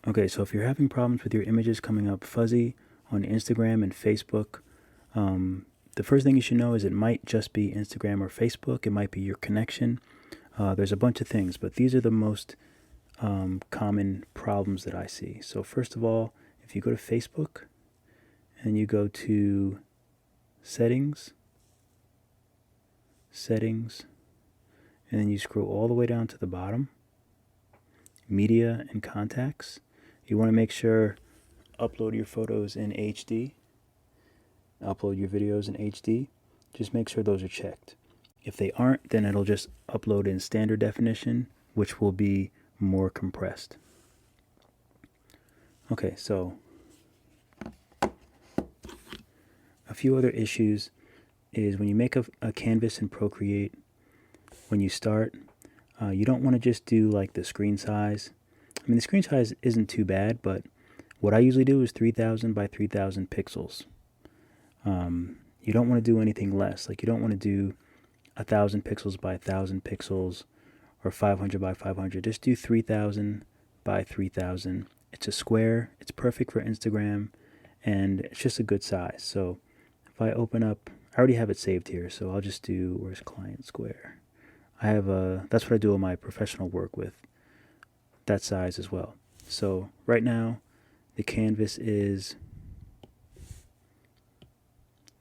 Okay, so if you're having problems with your images coming up fuzzy on Instagram and Facebook, the first thing you should know is it might just be Instagram or Facebook. It might be your connection. There's a bunch of things, but these are the most common problems that I see. So first of all, if you go to Facebook and you go to settings, and then you scroll all the way down to the bottom, media and contacts, you want to make sure upload your photos in HD, upload your videos in HD. Just make sure those are checked. If they aren't, then it'll just upload in standard definition, which will be more compressed. Okay, so a few other issues is when you make a canvas in Procreate, when you start, you don't want to just do like the screen size. I mean, the screen size isn't too bad, but what I usually do is 3000 by 3000 pixels. You don't want to do anything less. Like, you don't want to do 1000 pixels by 1000 pixels or 500 by 500. Just do 3000 by 3000. It's a square. It's perfect for Instagram, and it's just a good size. So if I open up, I already have it saved here, so I'll just do, where's client square? That's what I do all my professional work with, that size as well. So right now, the canvas is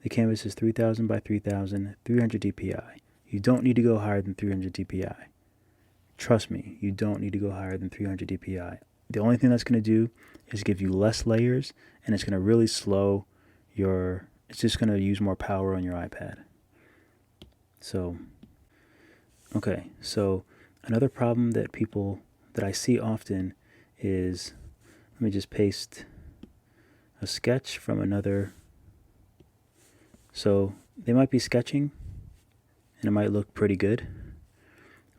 3000 by 3000, 300 dpi. You don't need to go higher than 300 dpi. Trust me, you don't need to go higher than 300 dpi. The only thing that's going to do is give you less layers, and it's going to really slow it's just going to use more power on your iPad. So, okay, so another problem that I see often is, let me just paste a sketch from another. So they might be sketching and it might look pretty good,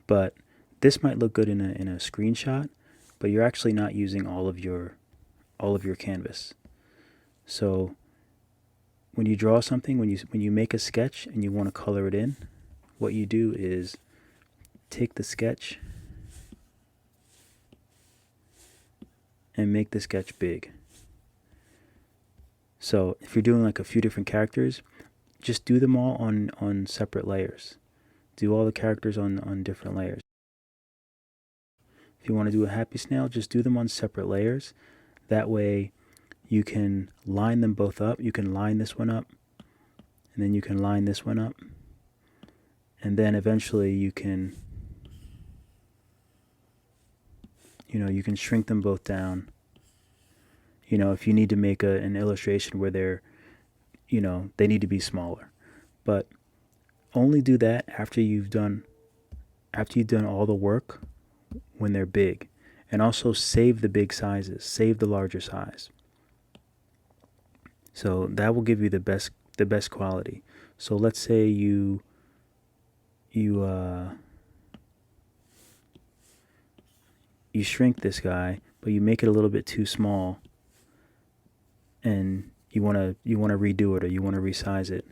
but this might look good in a screenshot, but you're actually not using all of your canvas. So when you draw something, when you make a sketch and you want to color it in, what you do is take the sketch and make the sketch big. So if you're doing like a few different characters, just do them all on separate layers. Do all the characters on different layers. If you want to do a happy snail, just do them on separate layers. That way you can line them both up. You can line this one up, and then you can line this one up. And then eventually you can, you can shrink them both down. If you need to make an illustration where they need to be smaller. But only do that after you've done all the work when they're big. And also save the big sizes, save the larger size. So that will give you the best quality. So let's say you shrink this guy, but you make it a little bit too small, and you want to redo it, or you want to resize it.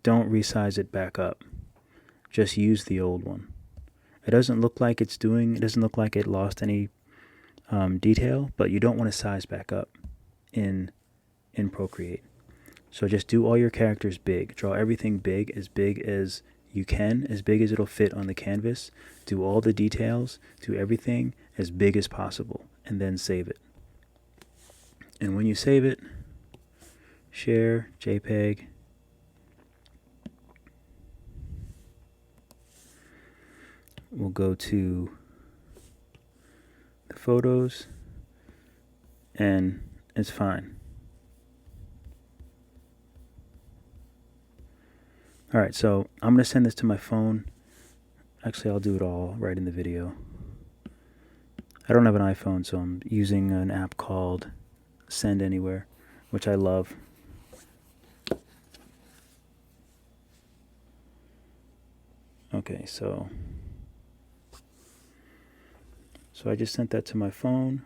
Don't resize it back up. Just use the old one. It doesn't look like it lost any detail, but you don't want to size back up in Procreate. So just do all your characters big. Draw everything big as you can, as big as it'll fit on the canvas. Do all the details, do everything as big as possible, and then save it. And when you save it, share, JPEG. We'll go to the photos, and it's fine. All right, so I'm going to send this to my phone. Actually, I'll do it all right in the video. I don't have an iPhone, so I'm using an app called Send Anywhere, which I love. Okay, so I just sent that to my phone.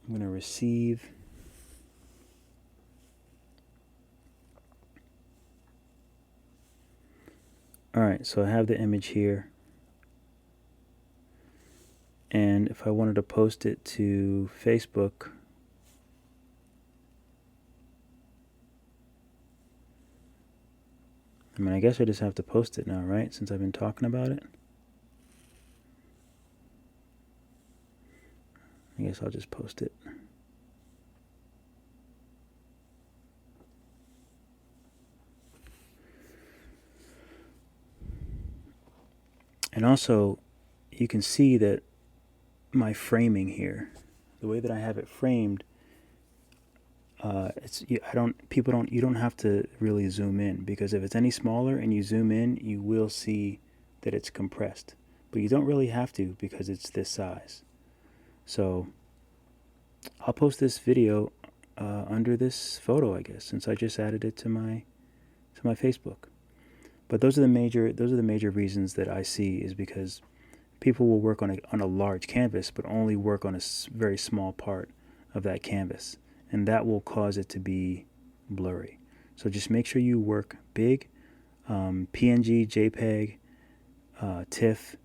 I'm going to receive. All right, so I have the image here. And if I wanted to post it to Facebook, I mean, I guess I just have to post it now, right? Since I've been talking about it. I guess I'll just post it. And also, you can see that my framing here, the way that I have it framed, you don't have to really zoom in, because if it's any smaller and you zoom in, you will see that it's compressed. But you don't really have to, because it's this size. So I'll post this video under this photo, I guess, since I just added it to my Facebook. But those are the major reasons that I see, is because people will work on a large canvas, but only work on a very small part of that canvas, and that will cause it to be blurry. So just make sure you work big, PNG, JPEG, TIFF.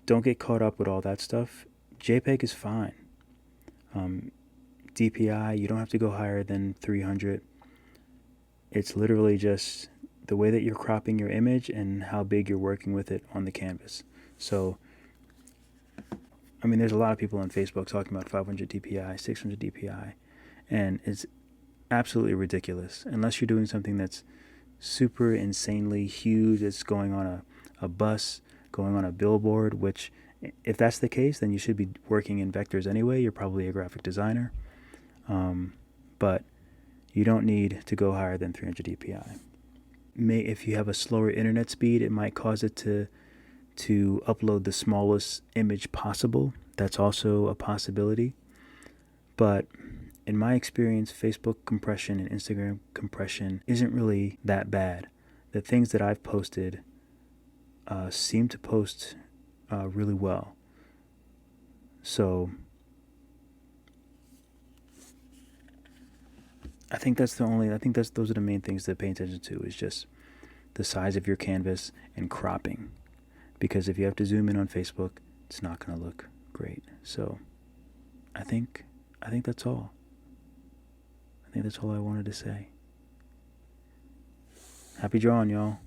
Don't get caught up with all that stuff. JPEG is fine. DPI, you don't have to go higher than 300. It's literally just the way that you're cropping your image and how big you're working with it on the canvas. So, I mean, there's a lot of people on Facebook talking about 500 DPI, 600 DPI, and it's absolutely ridiculous. Unless you're doing something that's super insanely huge, it's going on a bus, going on a billboard, which, if that's the case, then you should be working in vectors anyway. You're probably a graphic designer. But you don't need to go higher than 300 DPI. If you have a slower internet speed, it might cause it to upload the smallest image possible. That's also a possibility. But in my experience, Facebook compression and Instagram compression isn't really that bad. The things that I've posted seem to post really well. So I think those are the main things to pay attention to, is just the size of your canvas and cropping. Because if you have to zoom in on Facebook, it's not going to look great. So I think that's all. I think that's all I wanted to say. Happy drawing, y'all.